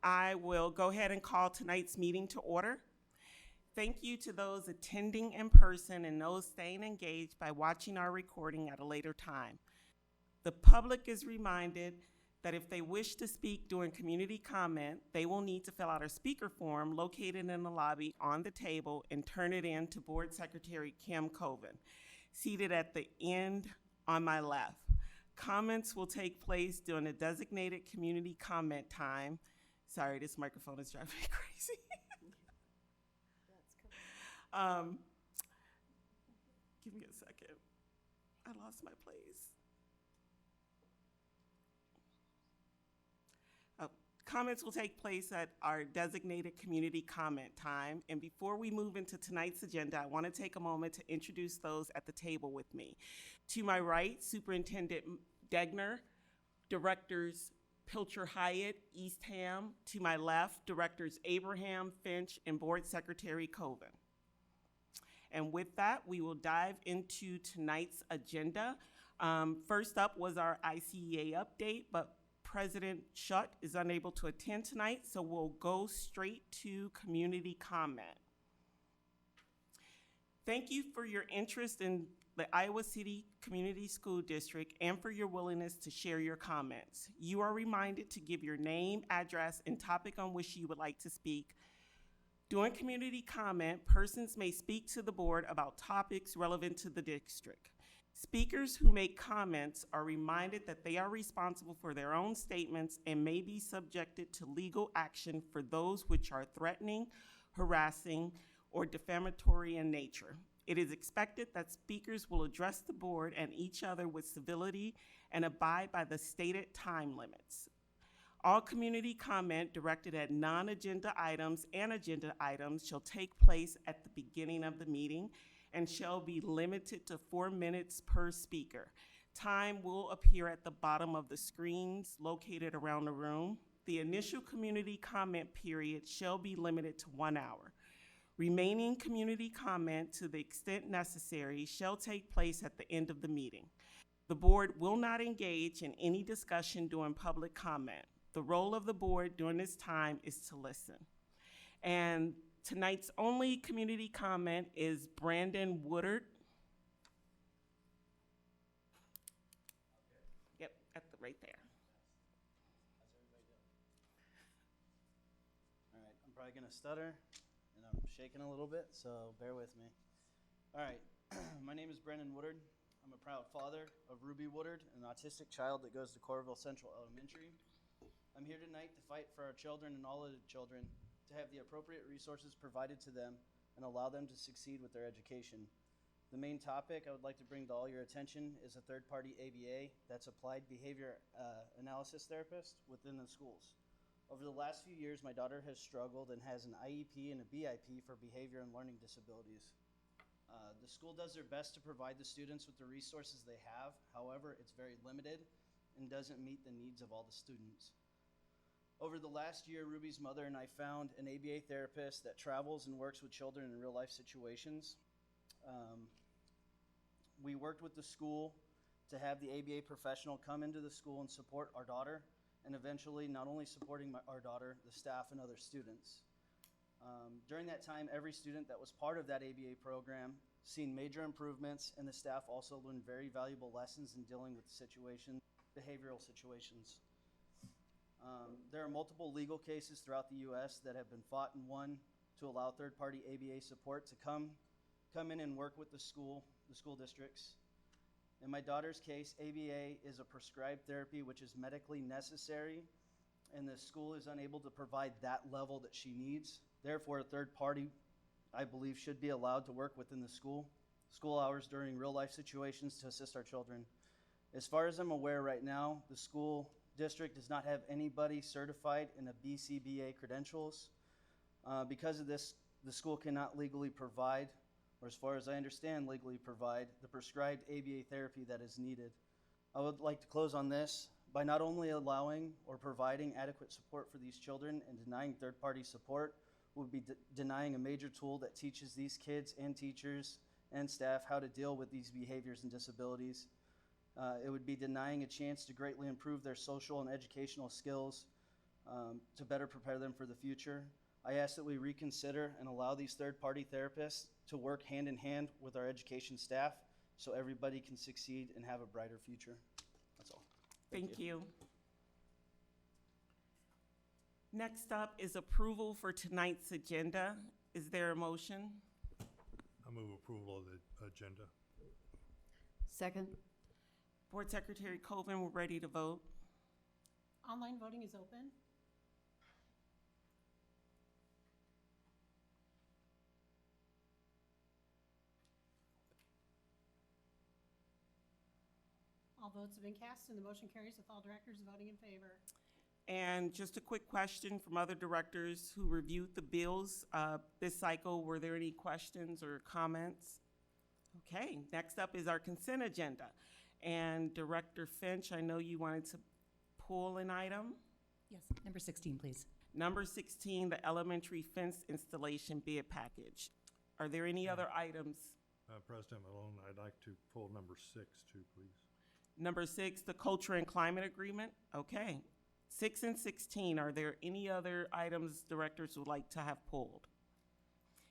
I will go ahead and call tonight's meeting to order. Thank you to those attending in person and those staying engaged by watching our recording at a later time. The public is reminded that if they wish to speak during community comment, they will need to fill out a speaker form located in the lobby on the table and turn it in to Board Secretary Kim Coven, seated at the end on my left. Comments will take place during the designated community comment time. Sorry, this microphone is driving me crazy. Give me a second. I lost my place. Comments will take place at our designated community comment time. And before we move into tonight's agenda, I want to take a moment to introduce those at the table with me. To my right, Superintendent Degner, Directors Pilcher Hyatt, Eastham. To my left, Directors Abraham, Finch, and Board Secretary Coven. And with that, we will dive into tonight's agenda. First up was our ICEA update, but President Schutt is unable to attend tonight, so we'll go straight to community comment. Thank you for your interest in the Iowa City Community School District and for your willingness to share your comments. You are reminded to give your name, address, and topic on which you would like to speak. During community comment, persons may speak to the board about topics relevant to the district. Speakers who make comments are reminded that they are responsible for their own statements and may be subjected to legal action for those which are threatening, harassing, or defamatory in nature. It is expected that speakers will address the board and each other with civility and abide by the stated time limits. All community comment directed at non-agenda items and agenda items shall take place at the beginning of the meeting and shall be limited to 4 minutes per speaker. Time will appear at the bottom of the screens located around the room. The initial community comment period shall be limited to 1 hour. Remaining community comment, to the extent necessary, shall take place at the end of the meeting. The board will not engage in any discussion during public comment. The role of the board during this time is to listen. And tonight's only community comment is Brandon Woodard. Yep, right there. How's everybody doing? All right, I'm probably gonna stutter, and I'm shaking a little bit, so bear with me. All right, my name is Brandon Woodard. I'm a proud father of Ruby Woodard, an autistic child that goes to Coralville Central Elementary. I'm here tonight to fight for our children and all of the children, to have the appropriate resources provided to them and allow them to succeed with their education. The main topic I would like to bring to all your attention is a third-party ABA, that's Applied Behavior Analysis Therapist, within the schools. Over the last few years, my daughter has struggled and has an IEP and a BIP for behavior and learning disabilities. The school does their best to provide the students with the resources they have. However, it's very limited and doesn't meet the needs of all the students. Over the last year, Ruby's mother and I found an ABA therapist that travels and works with children in real life situations. We worked with the school to have the ABA professional come into the school and support our daughter, and eventually not only supporting our daughter, the staff and other students. During that time, every student that was part of that ABA program seen major improvements, and the staff also learned very valuable lessons in dealing with behavioral situations. There are multiple legal cases throughout the U.S. that have been fought and won to allow third-party ABA support to come in and work with the school districts. In my daughter's case, ABA is a prescribed therapy which is medically necessary, and the school is unable to provide that level that she needs. Therefore, a third party, I believe, should be allowed to work within the school hours during real-life situations to assist our children. As far as I'm aware right now, the school district does not have anybody certified in a BCBA credentials. Because of this, the school cannot legally provide, or as far as I understand, legally provide the prescribed ABA therapy that is needed. I would like to close on this by not only allowing or providing adequate support for these children and denying third-party support would be denying a major tool that teaches these kids and teachers and staff how to deal with these behaviors and disabilities. It would be denying a chance to greatly improve their social and educational skills. to better prepare them for the future. I ask that we reconsider and allow these third-party therapists to work hand in hand with our education staff so everybody can succeed and have a brighter future. That's all. Thank you. Next up is approval for tonight's agenda. Is there a motion? I move approval of the agenda. Second. Board Secretary Coven, we're ready to vote. Online voting is open. All votes have been cast and the motion carries with all directors voting in favor. And just a quick question from other directors who reviewed the bills this cycle. Were there any questions or comments? Okay, next up is our consent agenda. And Director Finch, I know you wanted to pull an item. Yes, number 16, please. Number 16, the elementary fence installation bid package. Are there any other items? President Malone, I'd like to pull number 6 too, please. Number 6, the culture and climate agreement. Okay. 6 and 16, are there any other items directors would like to have pulled?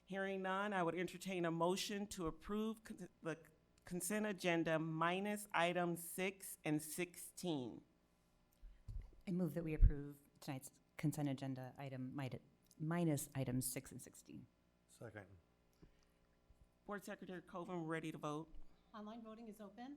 Hearing none, I would entertain a motion to approve the consent agenda minus items 6 and 16. I move that we approve tonight's consent agenda item minus items 6 and 16. Second. Board Secretary Coven, we're ready to vote. Online voting is open.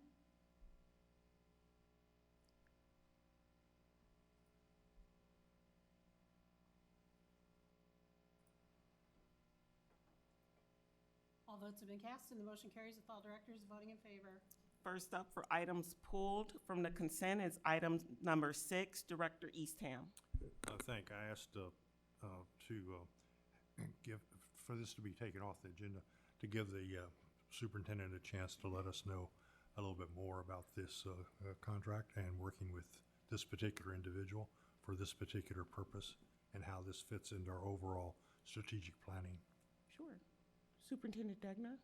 All votes have been cast and the motion carries with all directors voting in favor. First up for items pulled from the consent is item number 6, Director Eastham. I asked to give, for this to be taken off the agenda, to give the superintendent a chance to let us know a little bit more about this contract and working with this particular individual for this particular purpose and how this fits into our overall strategic planning. Sure. Superintendent Degner?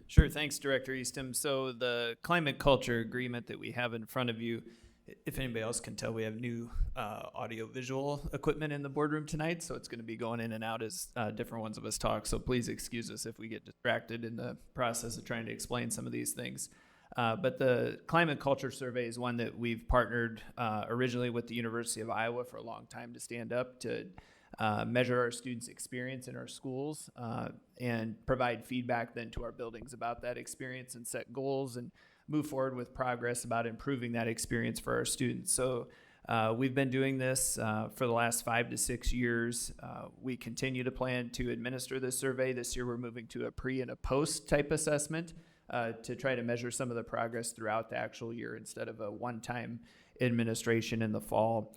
Sure, thanks, Director Eastham. So the climate culture agreement that we have in front of you, if anybody else can tell, we have new audio-visual equipment in the boardroom tonight, so it's going to be going in and out as different ones of us talk. So please excuse us if we get distracted in the process of trying to explain some of these things. But the climate culture survey is one that we've partnered originally with the University of Iowa for a long time to stand up to measure our students' experience in our schools and provide feedback then to our buildings about that experience and set goals and move forward with progress about improving that experience for our students. So we've been doing this for the last 5 to 6 years. We continue to plan to administer this survey. This year we're moving to a pre and a post type assessment to try to measure some of the progress throughout the actual year instead of a one-time administration in the fall.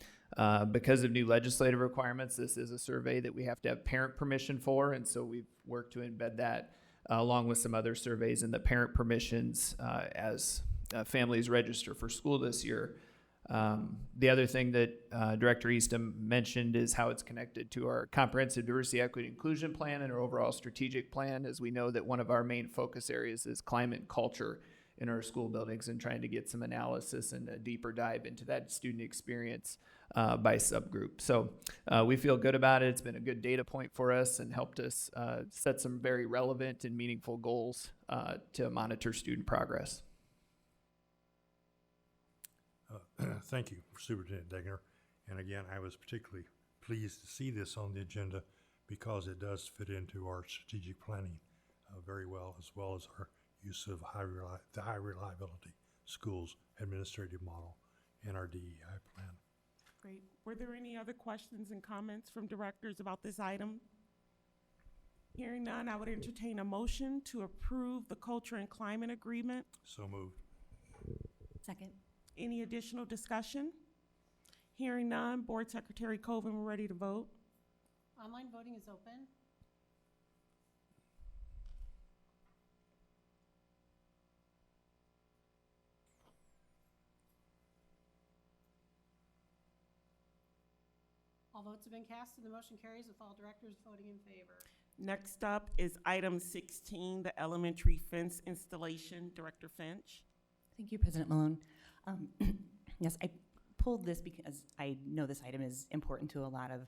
Because of new legislative requirements, this is a survey that we have to have parent permission for, and so we've worked to embed that along with some other surveys in the parent permissions as families register for school this year. The other thing that Director Eastham mentioned is how it's connected to our comprehensive diversity, equity, inclusion plan and our overall strategic plan, as we know that one of our main focus areas is climate culture in our school buildings and trying to get some analysis and a deeper dive into that student experience by subgroup. So we feel good about it. It's been a good data point for us and helped us set some very relevant and meaningful goals to monitor student progress. Thank you, Superintendent Degner. And again, I was particularly pleased to see this on the agenda because it does fit into our strategic planning very well as our use of the high reliability schools administrative model and our DEI plan. Great. Were there any other questions and comments from directors about this item? Hearing none, I would entertain a motion to approve the culture and climate agreement. So moved. Second. Any additional discussion? Hearing none, Board Secretary Coven, we're ready to vote. Online voting is open. All votes have been cast and the motion carries with all directors voting in favor. Next up is item 16, the elementary fence installation. Director Finch. Thank you, President Malone. Yes, I pulled this because I know this item is important to a lot of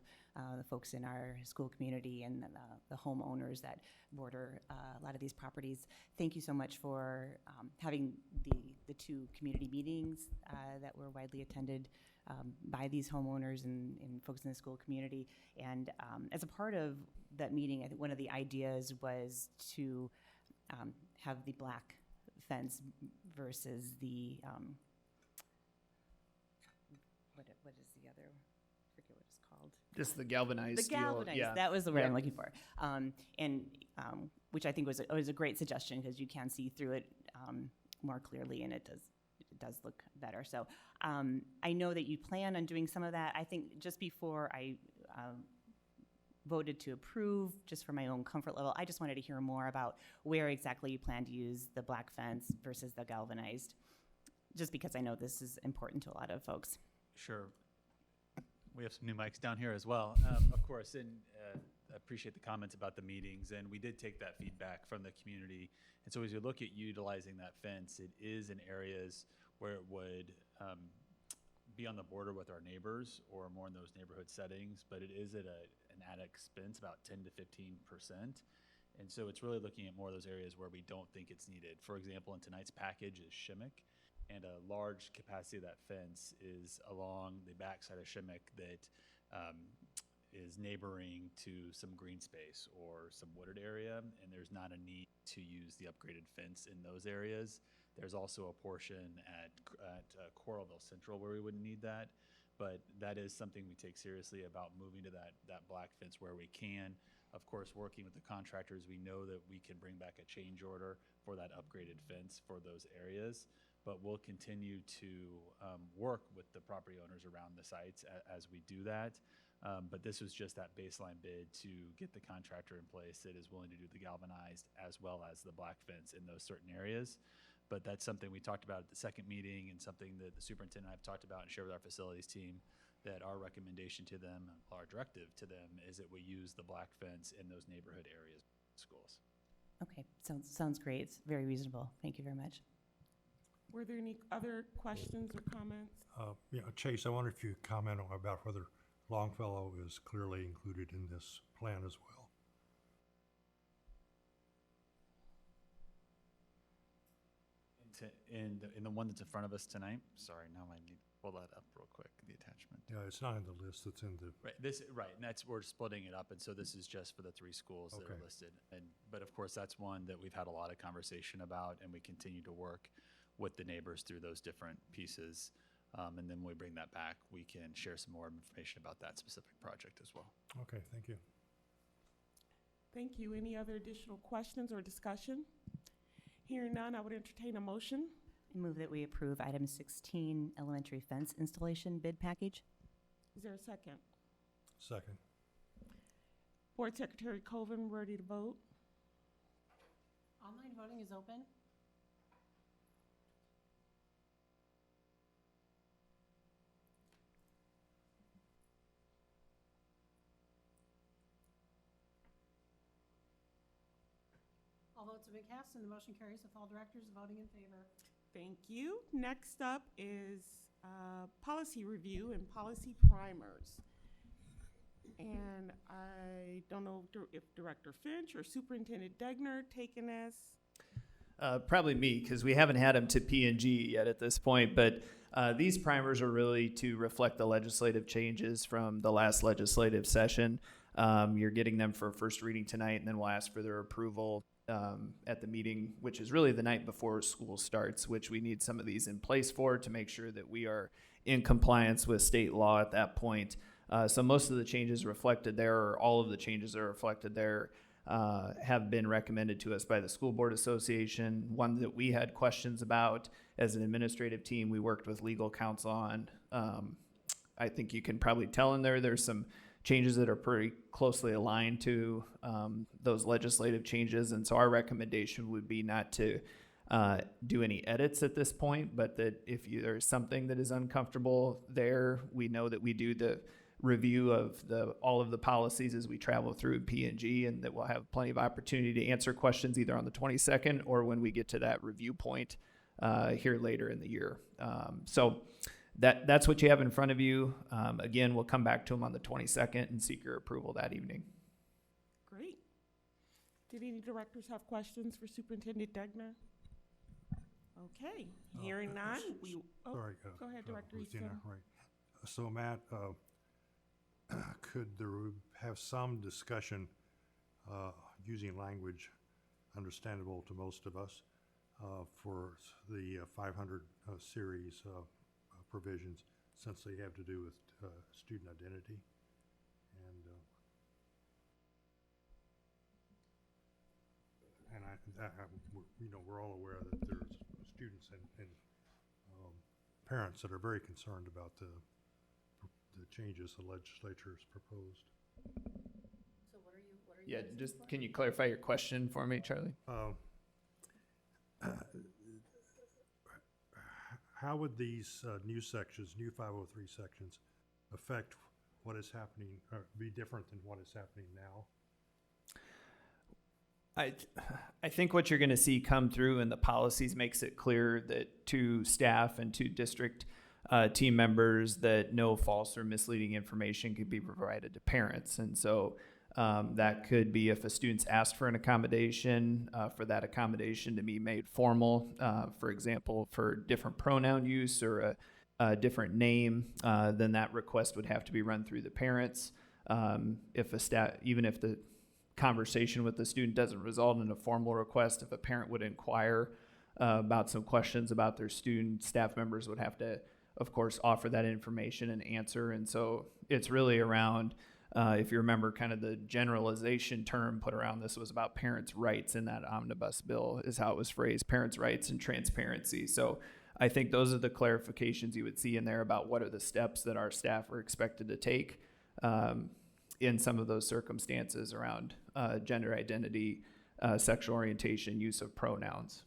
the folks in our school community and the homeowners that border a lot of these properties. Thank you so much for having the two community meetings that were widely attended by these homeowners and folks in the school community. And as a part of that meeting, I think one of the ideas was to have the black fence versus the, what is the other, I forget what it's called. Just the galvanized The steel. galvanized, Yeah. that was the word Yeah. I'm looking for. Which I think was a great suggestion because you can see through it more clearly, and it does look better. So I know that you plan on doing some of that. I think just before I voted to approve, just for my own comfort level, I just wanted to hear more about where exactly you plan to use the black fence versus the galvanized, just because I know this is important to a lot of folks. Sure. We have some new mics down here as well, of course, and I appreciate the comments about the meetings, and we did take that feedback from the community. And so as we look at utilizing that fence, it is in areas where it would be on the border with our neighbors or more in those neighborhood settings, but it is at an added expense, about 10 to 15%. And so it's really looking at more of those areas where we don't think it's needed. For example, in tonight's package is Shimmick, and a large capacity of that fence is along the backside of Shimmick that is neighboring to some green space or some wooded area, and there's not a need to use the upgraded fence in those areas. There's also a portion at Coralville Central where we wouldn't need that, but that is something we take seriously about moving to that black fence where we can. Of course, working with the contractors, we know that we can bring back a change order for that upgraded fence for those areas, but we'll continue to work with the property owners around the sites as we do that. But this was just that baseline bid to get the contractor in place that is willing to do the galvanized as well as the black fence in those certain areas. But that's something we talked about at the second meeting, and something that the superintendent and I have talked about and shared with our facilities team, that our recommendation to them, our directive to them, is that we use the black fence in those neighborhood areas of schools. Okay, sounds great. It's very reasonable. Thank you very much. Were there any other questions or comments? Chase, I wonder if you could comment about whether Longfellow is clearly included in this plan as well. In the one that's in front of us tonight, sorry, now I need to pull that up real quick, the attachment. Yeah, it's not in the list that's in the, Right, and that's, we're splitting it up, and so this is just for the 3 schools that are Okay. listed. But of course, that's one that we've had a lot of conversation about, and we continue to work with the neighbors through those different pieces. And then when we bring that back, we can share some more information about that specific project as well. okay, thank you. Thank you. Any other additional questions or discussion? Hearing none, I would entertain a motion. I move that we approve item 16, elementary fence installation bid package. Is there a second? Second. Board Secretary Colvin, ready to vote? Online voting is open. All votes have been cast and the motion carries with all directors voting in favor. Thank you. Next up is policy review and policy primers. And I don't know if Director Finch or Superintendent Degner taking this. Probably me, because we haven't had them to P&G yet at this point. But these primers are really to reflect the legislative changes from the last legislative session. You're getting them for first reading tonight, and then we'll ask for their approval at the meeting, which is really the night before school starts, which we need some of these in place for to make sure that we are in compliance with state law at that point. So most of the changes reflected there, or all of the changes that are reflected there, have been recommended to us by the School Board Association. One that we had questions about as an administrative team, we worked with legal counsel on. I think you can probably tell in there's some changes that are pretty closely aligned to those legislative changes. And so our recommendation would be not to do any edits at this point, but that if there's something that is uncomfortable there, we know that we do the review of all of the policies as we travel through P&G, and that we'll have plenty of opportunity to answer questions either on the 22nd or when we get to that review point here later in the year. So that's what you have in front of you. Again, we'll come back to them on the 22nd and seek your approval that evening. Great. Did any directors have questions for Superintendent Degner? Okay, hearing none, Sorry. go ahead, Director Christina, Easton. right. So Matt, could there have some discussion using language understandable to most of us for the 500 series provisions, since they have to do with student identity? And we're all aware that there's students and parents that are very concerned about the changes the legislature has proposed. Yeah, just can you clarify your question for me, Charlie? How would these new sections, new 503 sections, affect what is happening, or be different than what is happening now? I think what you're going to see come through in the policies makes it clear that to staff and to district team members that no false or misleading information could be provided to parents. And so that could be if a student's asked for an accommodation, for that accommodation to be made formal, for example, for different pronoun use or a different name, then that request would have to be run through the parents. Even if the conversation with the student doesn't result in a formal request, if a parent would inquire about some questions about their student, staff members would have to, of course, offer that information and answer. And so it's really around, if you remember, kind of the generalization term put around this was about parents' rights in that omnibus bill, is how it was phrased, parents' rights and transparency. So I think those are the clarifications you would see in there about what are the steps that our staff are expected to take in some of those circumstances around gender identity, sexual orientation, use of pronouns.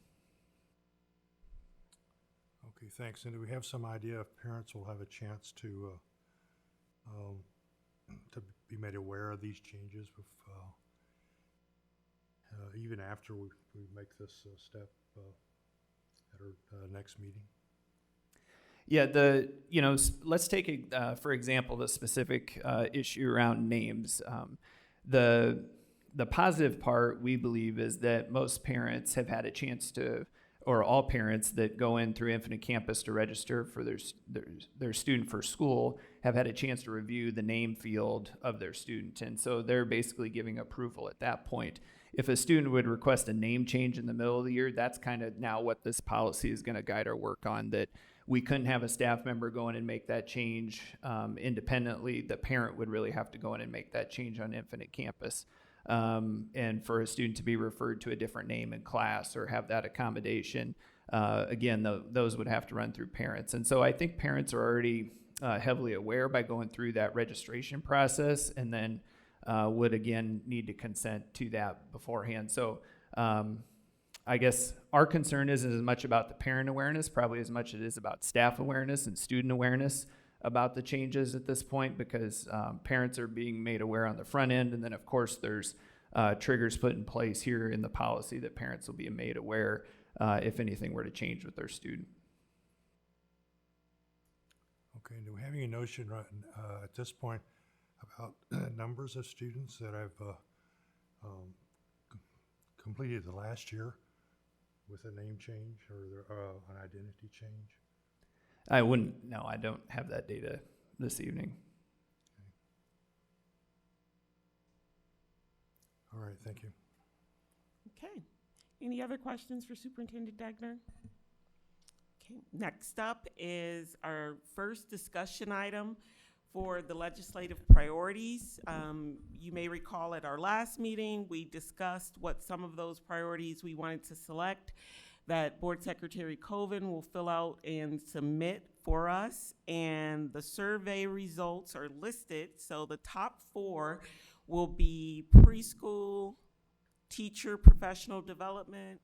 Okay, thanks. And do we have some idea if parents will have a chance to be made aware of these changes even after we make this step at our next meeting? Yeah, let's take, for example, the specific issue around names. The positive part, we believe, is that most parents have had a chance to, or all parents that go in through Infinite Campus to register for their student for school have had a chance to review the name field of their student. And so they're basically giving approval at that point. If a student would request a name change in the middle of the year, that's kind of now what this policy is going to guide our work on, that we couldn't have a staff member go in and make that change independently. The parent would really have to go in and make that change on Infinite Campus. And for a student to be referred to a different name in class or have that accommodation, again, those would have to run through parents. And so I think parents are already heavily aware by going through that registration process, and then would again need to consent to that beforehand. So I guess our concern isn't as much about the parent awareness, probably as much as it is about staff awareness and student awareness about the changes at this point, because parents are being made aware on the front end, and then of course there's triggers put in place here in the policy that parents will be made aware if anything were to change with their student. Okay, do we have any notion right, at this point about numbers of students that have completed the last year with a name change or an identity change? I wouldn't, no, I don't have that data this evening. All right, thank you. Okay. Any other questions for Superintendent Degner? Okay. Next up is our first discussion item for the legislative priorities. You may recall at our last meeting, we discussed what some of those priorities we wanted to select that Board Secretary Coven will fill out and submit for us. And the survey results are listed. So the top 4 will be preschool, teacher professional development,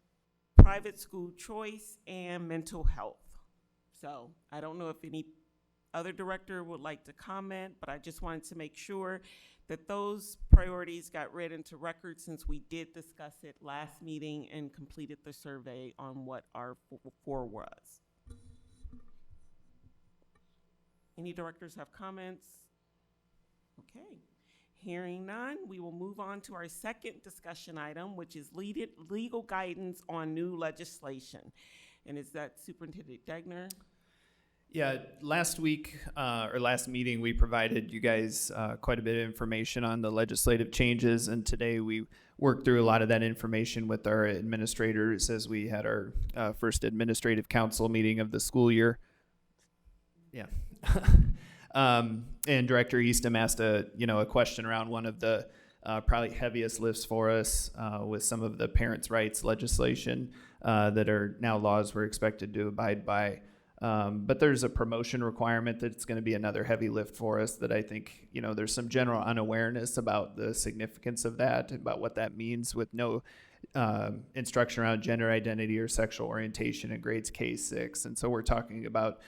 private school choice, and mental health. So I don't know if any other director would like to comment, but I just wanted to make sure that those priorities got read into record, since we did discuss it last meeting and completed the survey on what our 4 was. Any directors have comments? Okay. Hearing none, we will move on to our second discussion item, which is legal guidance on new legislation. And is that Superintendent Degner? Yeah, last week, or last meeting, we provided you guys quite a bit of information on the legislative changes, and today we worked through a lot of that information with our administrators as we had our first administrative council meeting of the school year. Yeah. And Director Eastham asked a question around one of the probably heaviest lifts for us with some of the parents' rights legislation that are now laws we're expected to abide by. But there's a promotion requirement that's going to be another heavy lift for us that I think, there's some general unawareness about the significance of that, about what that means with no instruction around gender identity or sexual orientation in grades K-6. And so we're talking about,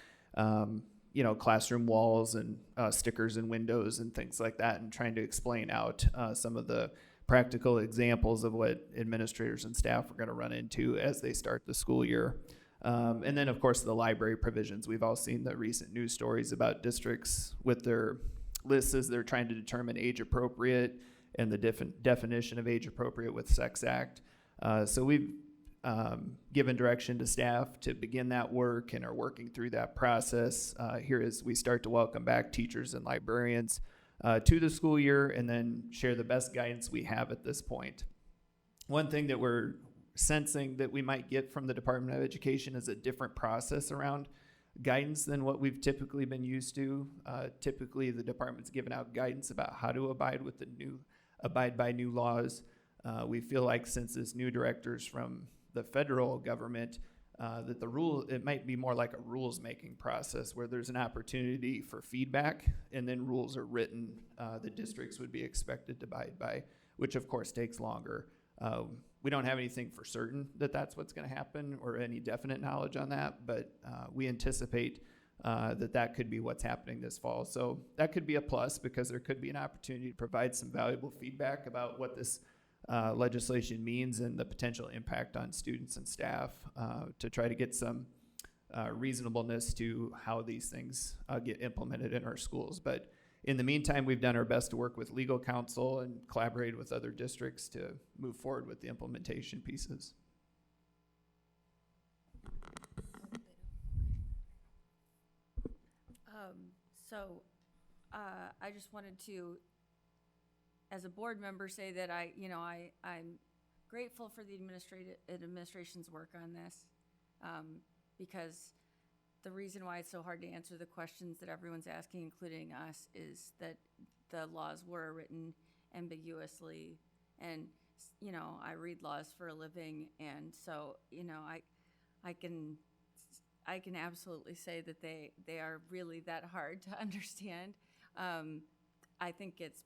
classroom walls and stickers and windows and things like that, and trying to explain out some of the practical examples of what administrators and staff are going to run into as they start the school year. And then, of course, the library provisions. We've all seen the recent news stories about districts with their lists as they're trying to determine age appropriate and the definition of age appropriate with Sex Act. So we've given direction to staff to begin that work and are working through that process here as we start to welcome back teachers and librarians to the school year and then share the best guidance we have at this point. One thing that we're sensing that we might get from the Department of Education is a different process around guidance than what we've typically been used to. Typically, the department's given out guidance about how to abide by new laws. We feel like since this new directors from the federal government, that it might be more like a rules-making process where there's an opportunity for feedback and then rules are written the districts would be expected to abide by, which of course takes longer. We don't have anything for certain that that's what's going to happen or any definite knowledge on that, but we anticipate that could be what's happening this fall. So that could be a plus because there could be an opportunity to provide some valuable feedback about what this legislation means and the potential impact on students and staff to try to get some reasonableness to how these things get implemented in our schools. But in the meantime, we've done our best to work with legal counsel and collaborate with other districts to move forward with the implementation pieces. I just wanted to, as a board member, say that I'm grateful for the administration's work on this because the reason why it's so hard to answer the questions that everyone's asking, including us, is that the laws were written ambiguously. And, I read laws for a living. And so, I can absolutely say that they are really that hard to understand. I think it's,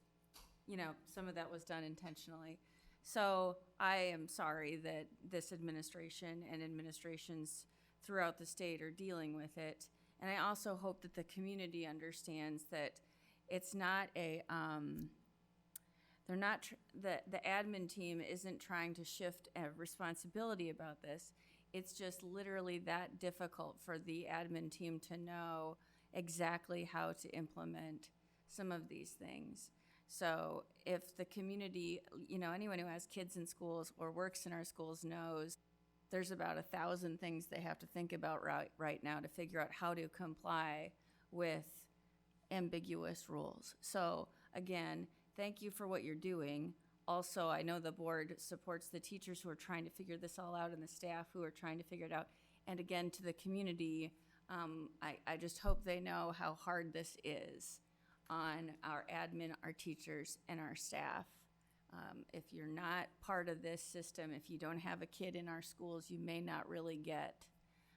some of that was done intentionally. So I am sorry that this administration and administrations throughout the state are dealing with it. And I also hope that the community understands that it's not the admin team isn't trying to shift a responsibility about this. It's just literally that difficult for the admin team to know exactly how to implement some of these things. So if the community, anyone who has kids in schools or works in our schools knows there's about 1,000 things they have to think about right now to figure out how to comply with ambiguous rules. So again, thank you for what you're doing. Also, I know the board supports the teachers who are trying to figure this all out and the staff who are trying to figure it out. And again, to the community, I just hope they know how hard this is on our admin, our teachers, and our staff. If you're not part of this system, if you don't have a kid in our schools, you may not really get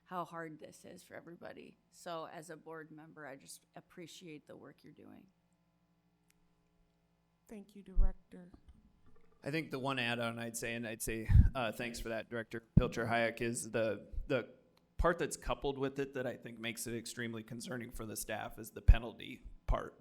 how hard this is for everybody. So as a board member, I just appreciate the work you're doing. Thank you, Director. I think the one add-on I'd say thanks for that, Director Pilcher-Hayek, is the part that's coupled with it that I think makes it extremely concerning for the staff is the penalty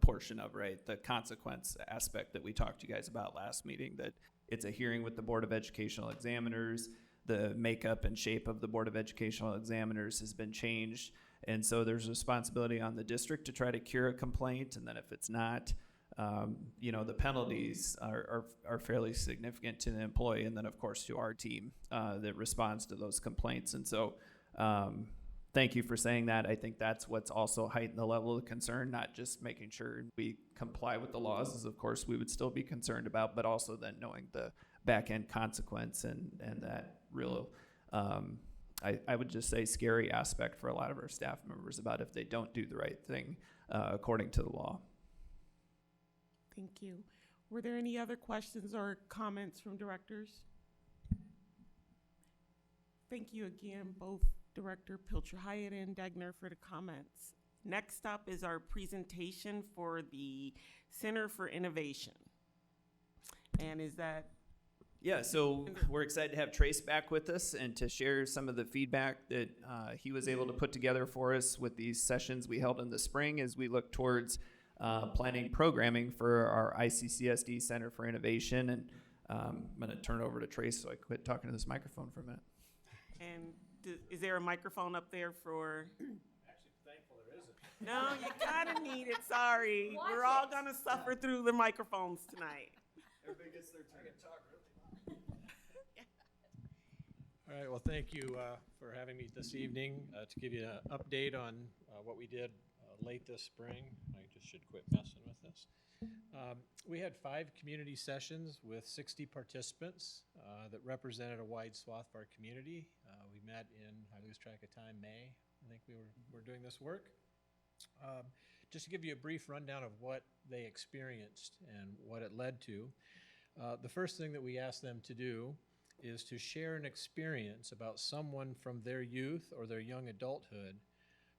portion of, the consequence aspect that we talked to you guys about last meeting, that it's a hearing with the Board of Educational Examiners. The makeup and shape of the Board of Educational Examiners has been changed. And so there's a responsibility on the district to try to cure a complaint, and then if it's not, the penalties are fairly significant to the employee, and then of course to our team that responds to those complaints. And so thank you for saying that. I think that's what's also heightened the level of concern, not just making sure we comply with the laws, as of course we would still be concerned about, but also then knowing the back end consequence and that real I would just say scary aspect for a lot of our staff members about if they don't do the right thing according to the law. Thank you. Were there any other questions or comments from directors? Thank you again, both Director Pilcher-Hyatt and Degner, for the comments. Next up is our presentation for the Center for Innovation. And is that Yeah, so we're excited to have Trace back with us and to share some of the feedback that he was able to put together for us with these sessions we held in the spring as we look towards planning programming for our ICCSD Center for Innovation. And I'm going to turn it over to Trace so I quit talking to this microphone for a minute. And is there a microphone up there for? Actually, thankful there isn't. No, you kind of need it. Sorry. We're all going to suffer through the microphones tonight. Everybody gets their turn. All right, well, thank you for having me this evening to give you an update on what we did late this spring. I just should quit messing with this. We had 5 community sessions with 60 participants that represented a wide swath of our community. We met in, I lose track of time, May. I think we were doing this work. Just to give you a brief rundown of what they experienced and what it led to. The first thing that we asked them to do is to share an experience about someone from their youth or their young adulthood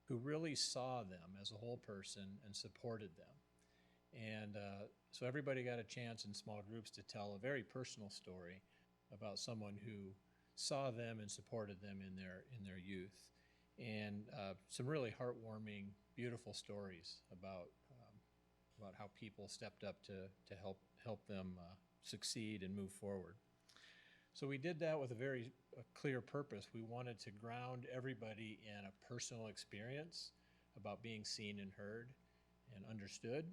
who really saw them as a whole person and supported them. And so everybody got a chance in small groups to tell a very personal story about someone who saw them and supported them in their youth. And some really heartwarming, beautiful stories about how people stepped up to help them succeed and move forward. So we did that with a very clear purpose. We wanted to ground everybody in a personal experience about being seen and heard and understood.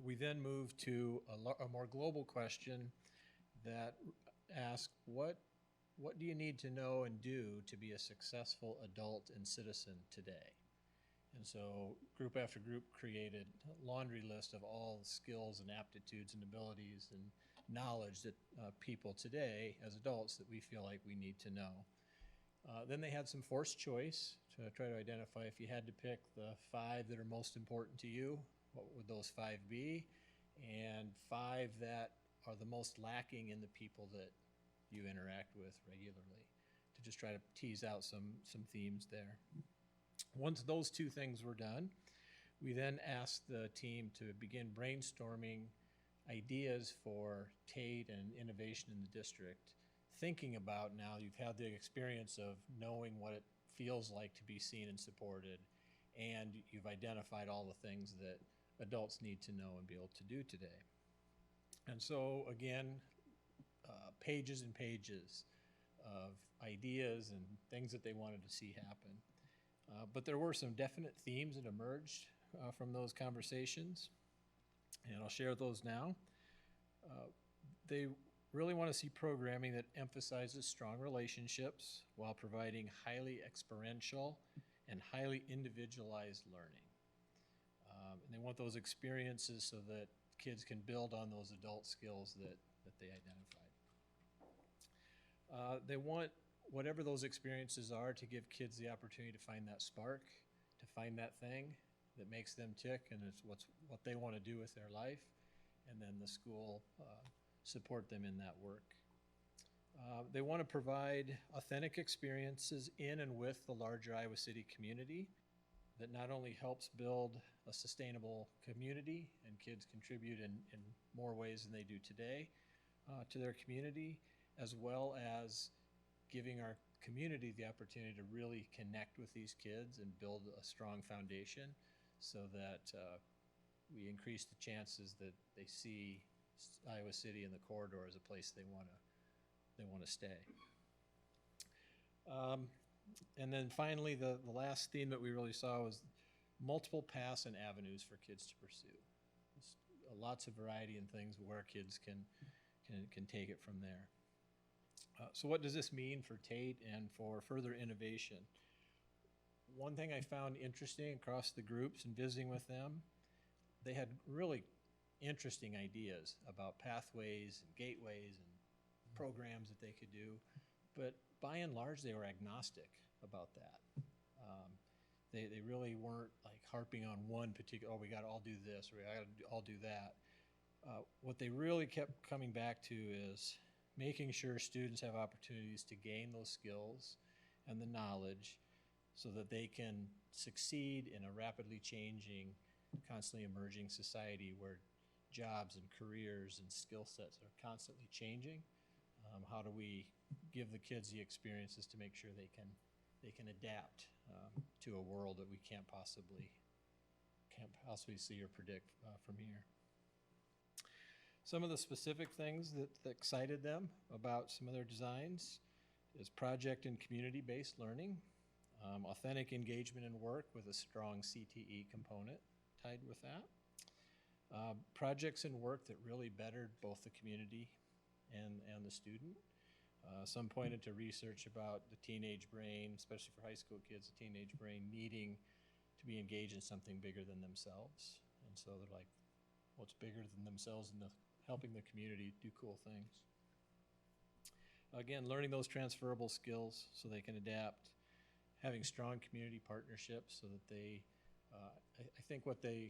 We then moved to a more global question that asked, what do you need to know and do to be a successful adult and citizen today? And so group after group created a laundry list of all the skills and aptitudes and abilities and knowledge that people today as adults that we feel like we need to know. Then they had some forced choice to try to identify if you had to pick the 5 that are most important to you, what would those 5 be? And 5 that are the most lacking in the people that you interact with regularly, to just try to tease out some themes there. Once those 2 things were done, we then asked the team to begin brainstorming ideas for Tate and innovation in the district, thinking about now you've had the experience of knowing what it feels like to be seen and supported, and you've identified all the things that adults need to know and be able to do today. And so again, pages and pages of ideas and things that they wanted to see happen. But there were some definite themes that emerged from those conversations, and I'll share those now. They really want to see programming that emphasizes strong relationships while providing highly experiential and highly individualized learning. And they want those experiences so that kids can build on those adult skills that they identified. They want whatever those experiences are to give kids the opportunity to find that spark, to find that thing that makes them tick, and it's what they want to do with their life, and then the school support them in that work. They want to provide authentic experiences in and with the larger Iowa City community that not only helps build a sustainable community and kids contribute in more ways than they do today to their community, as well as giving our community the opportunity to really connect with these kids and build a strong foundation so that we increase the chances that they see Iowa City and the corridor as a place they want to stay. And then finally, the last theme that we really saw was multiple paths and avenues for kids to pursue. Just lots of variety in things where kids can take it from there. So what does this mean for Tate and for further innovation? One thing I found interesting across the groups and visiting with them, they had really interesting ideas about pathways and gateways and programs that they could do, but by and large, they were agnostic about that. They really weren't like harping on one particular, oh, we got to all do this, or we got to all do that. What they really kept coming back to is making sure students have opportunities to gain those skills and the knowledge so that they can succeed in a rapidly changing, constantly emerging society where jobs and careers and skill sets are constantly changing. How do we give the kids the experiences to make sure they can adapt to a world that we can't possibly see or predict from here? Some of the specific things that excited them about some of their designs is project and community-based learning, authentic engagement in work with a strong CTE component tied with that, projects and work that really bettered both the community and the student. Some pointed to research about the teenage brain, especially for high school kids, the teenage brain needing to be engaged in something bigger than themselves. And so they're like, what's bigger than themselves and helping the community do cool things. Again, learning those transferable skills so they can adapt, having strong community partnerships so that they, I think what the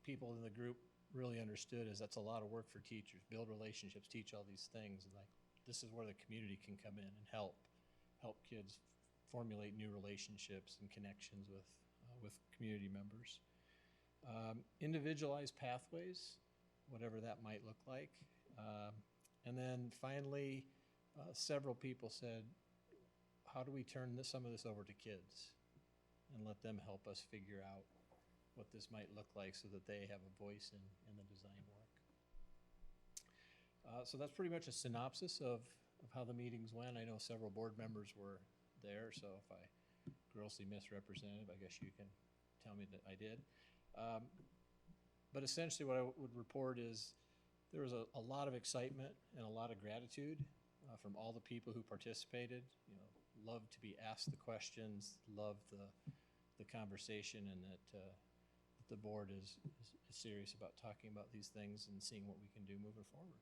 people in the group really understood is that's a lot of work for teachers, build relationships, teach all these things. And like, this is where the community can come in and help kids formulate new relationships and connections with community members. Individualized pathways, whatever that might look like. And then finally, several people said, how do we turn some of this over to kids and let them help us figure out what this might look like so that they have a voice in the design work. So that's pretty much a synopsis of how the meetings went. I know several board members were there, so if I grossly misrepresented, I guess you can tell me that I did. But essentially what I would report is there was a lot of excitement and a lot of gratitude from all the people who participated. You know, loved to be asked the questions, loved the conversation, and that the board is serious about talking about these things and seeing what we can do moving forward.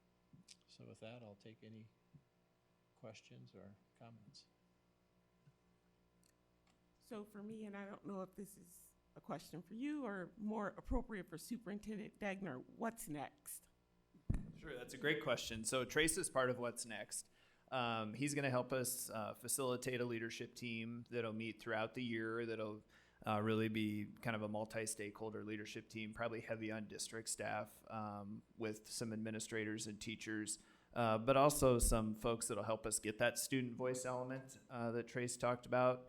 So with that, I'll take any questions or comments. So for me, and I don't know if this is a question for you or more appropriate for Superintendent Degner, what's next? Sure, that's a great question. So Trace is part of What's Next. He's going to help us facilitate a leadership team that'll meet throughout the year, that'll really be kind of a multi-stakeholder leadership team, probably heavy on district staff with some administrators and teachers, but also some folks that'll help us get that student voice element that Trace talked about.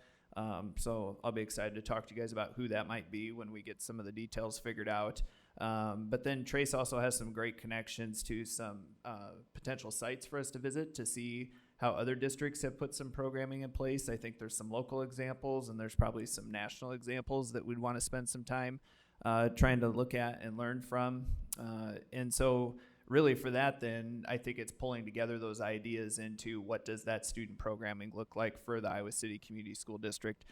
So I'll be excited to talk to you guys about who that might be when we get some of the details figured out. But then Trace also has some great connections to some potential sites for us to visit to see how other districts have put some programming in place. I think there's some local examples and there's probably some national examples that we'd want to spend some time trying to look at and learn from. And so really for that, then I think it's pulling together those ideas into what does that student programming look like for the Iowa City Community School District.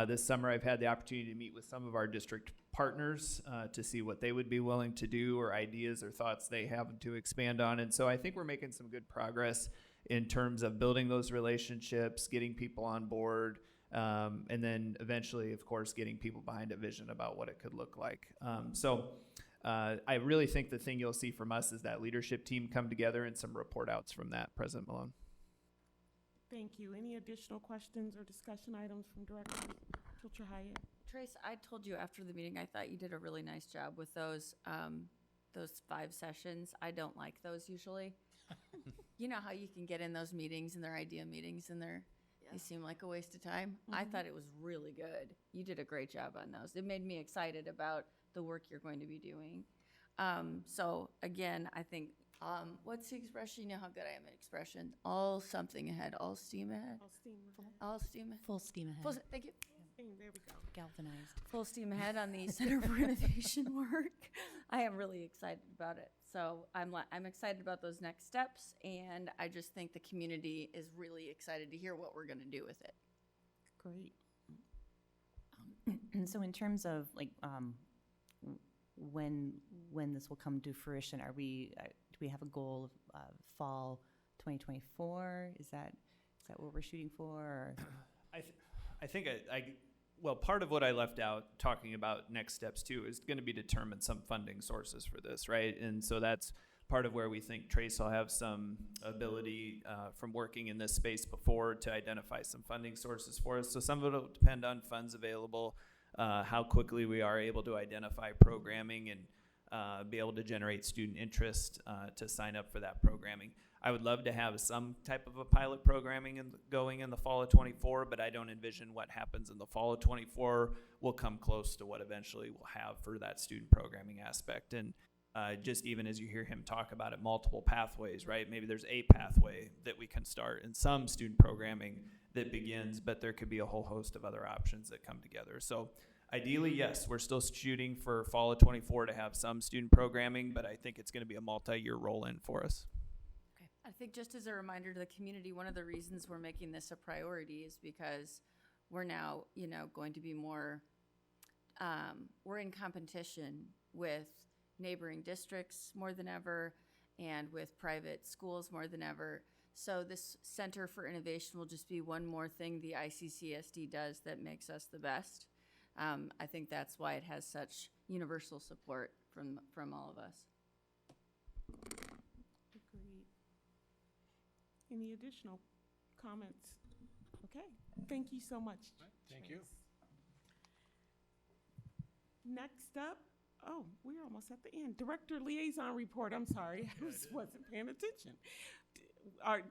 This summer I've had the opportunity to meet with some of our district partners to see what they would be willing to do or ideas or thoughts they have to expand on. And so I think we're making some good progress in terms of building those relationships, getting people on board, and then eventually, of course, getting people behind a vision about what it could look like. I really think the thing you'll see from us is that leadership team come together and some report outs from that, President Malone. Thank you. Any additional questions or discussion items from Director Pilcher-Hyatt? Trace, I told you after the meeting, I thought you did a really nice job with those 5 sessions. I don't like those usually. You know how you can get in those meetings and their idea meetings and they seem like a waste of time? I thought it was really good. You did a great job on those. It made me excited about the work you're going to be doing. So again, I think What's the expression? You know how good I am at expression. All something ahead. All steam ahead. All steam ahead. All steam ahead. Full steam ahead. Thank you. There we go. Galvanized. Full steam ahead on the Center for Innovation work. I am really excited about it. So I'm excited about those next steps, and I just think the community is really excited to hear what we're going to do with it. Great. And so in terms of like, when this will come to fruition, do we have a goal of fall 2024? Is that what we're shooting for? Or? I think well, part of what I left out talking about next steps too is going to be determine some funding sources for this, right? And so that's part of where we think Trace will have some ability from working in this space before to identify some funding sources for us. So some of it will depend on funds available, how quickly we are able to identify programming and be able to generate student interest to sign up for that programming. I would love to have some type of a pilot programming going in the fall of 24, but I don't envision what happens in the fall of 24 will come close to what eventually we'll have for that student programming aspect. And just even as you hear him talk about it, multiple pathways, right? Maybe there's a pathway that we can start in some student programming that begins, but there could be a whole host of other options that come together. So ideally, yes, we're still shooting for fall of 24 to have some student programming, but I think it's going to be a multi-year roll-in for us. I think just as a reminder to the community, one of the reasons we're making this a priority is because we're now, going to be more, we're in competition with neighboring districts more than ever and with private schools more than ever. So this Center for Innovation will just be one more thing the ICCSD does that makes us the best. I think that's why it has such universal support from all of us. Agreed. Any additional comments? Okay, thank you so much. Thank you. Trace. Next up, we're almost at the end. Director Liaison Report, I'm sorry, I wasn't paying attention. Our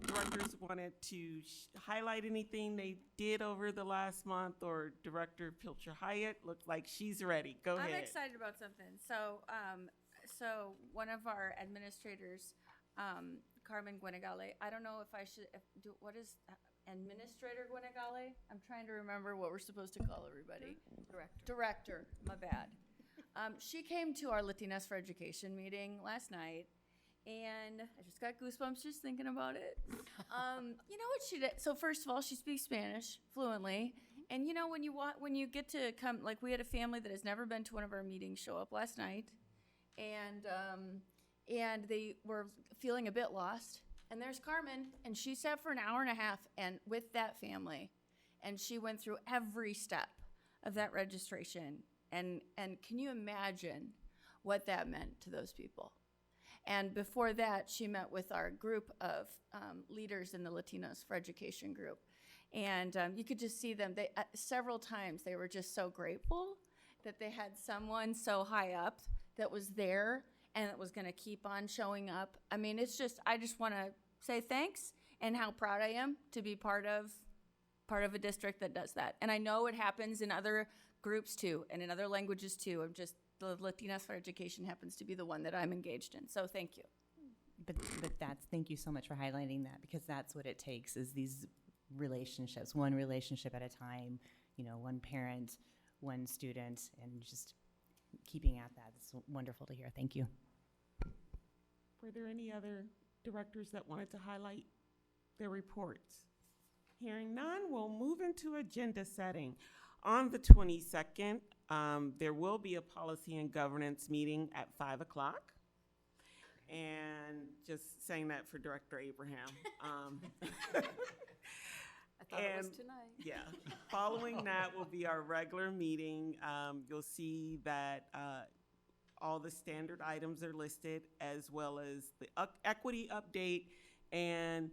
directors wanted to highlight anything they did over the last month, or Director Pilcher Hyatt looked like she's ready. Go ahead. I'm excited about something. So one of our administrators, Carmen Guinegale, I don't know if I should what is Administrator Guinegale? I'm trying to remember what we're supposed to call everybody. Director, my bad. She came to our Latinas for Education meeting last night, and I just got goosebumps just thinking about it. You know what she did? So first of all, she speaks Spanish fluently. And when you get to come, like we had a family that has never been to one of our meetings show up last night, and they were feeling a bit lost. And there's Carmen, and she sat for an hour and a half and with that family, and she went through every step of that registration. And can you imagine what that meant to those people? And before that, she met with our group of leaders in the Latinos for Education group. And you could just see them. They several times they were just so grateful that they had someone so high up that was there and that was going to keep on showing up. I mean, I just want to say thanks and how proud I am to be part of a district that does that. And I know it happens in other groups too, and in other languages too. The Latinas for Education happens to be the one that I'm engaged in. So thank you. But thank you so much for highlighting that, because that's what it takes, is these relationships, one relationship at a time, one parent, one student, and just keeping at that. It's wonderful to hear. Thank you. Were there any other directors that wanted to highlight their reports? Hearing none, we'll move into agenda setting. On the 22nd, there will be a policy and governance meeting at 5 o'clock. And just saying that for Director Abraham. I thought it was tonight. Yeah. Following that will be our regular meeting. You'll see that all the standard items are listed, as well as the equity update, and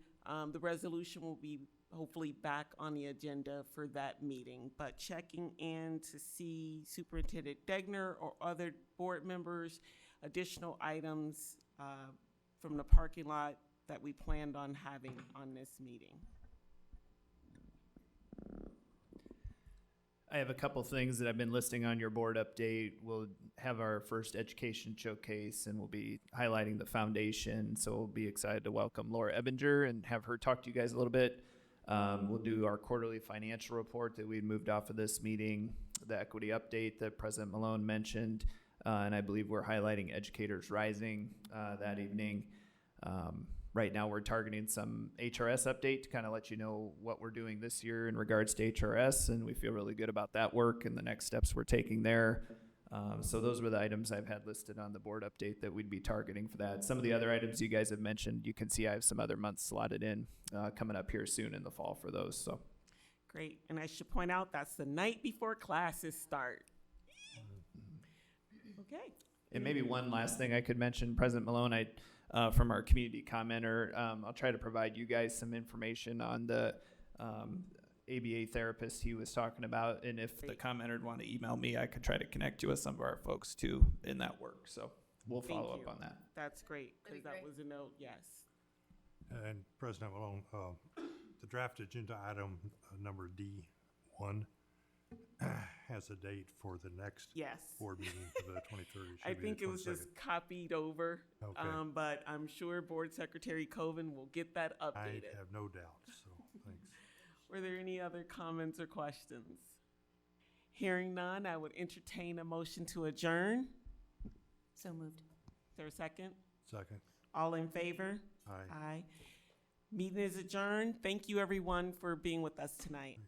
the resolution will be hopefully back on the agenda for that meeting. But checking in to see Superintendent Degner or other board members, additional items from the parking lot that we planned on having on this meeting. I have a couple things that I've been listing on your board update. We'll have our first education showcase, and we'll be highlighting the foundation. So we'll be excited to welcome Laura Ebinger and have her talk to you guys a little bit. We'll do our quarterly financial report that we moved off of this meeting, the equity update that President Malone mentioned, and I believe we're highlighting Educators Rising that evening. Right now, we're targeting some HRS update to kind of let you know what we're doing this year in regards to HRS, and we feel really good about that work and the next steps we're taking there. So those were the items I've had listed on the board update that we'd be targeting for that. Some of the other items you guys have mentioned, you can see I have some other months slotted in coming up here soon in the fall for those. So Great, and I should point out, that's the night before classes start. Okay. And maybe one last thing I could mention, President Malone, from our community commenter, I'll try to provide you guys some information on the ABA therapist he was talking about. And if the Great. commenter would want to email me, I could try to connect you with some of our folks too in that work. So we'll Thank follow you. up on that. That's great, That'd be because that great. was a note, yes. And President Malone, the draft agenda item number D1 has a date for the next Yes. board meeting for the 23rd. It I should be the think it was 22nd. just copied over, Okay. but I'm sure Board Secretary Coven will get that I updated. have no doubt, so thanks. Were there any other comments or questions? Hearing none, I would entertain a motion to adjourn. So moved. Is there a second? Second. All in favor? Aye. Aye. Meeting is adjourned. Thank you, everyone, for being with us tonight.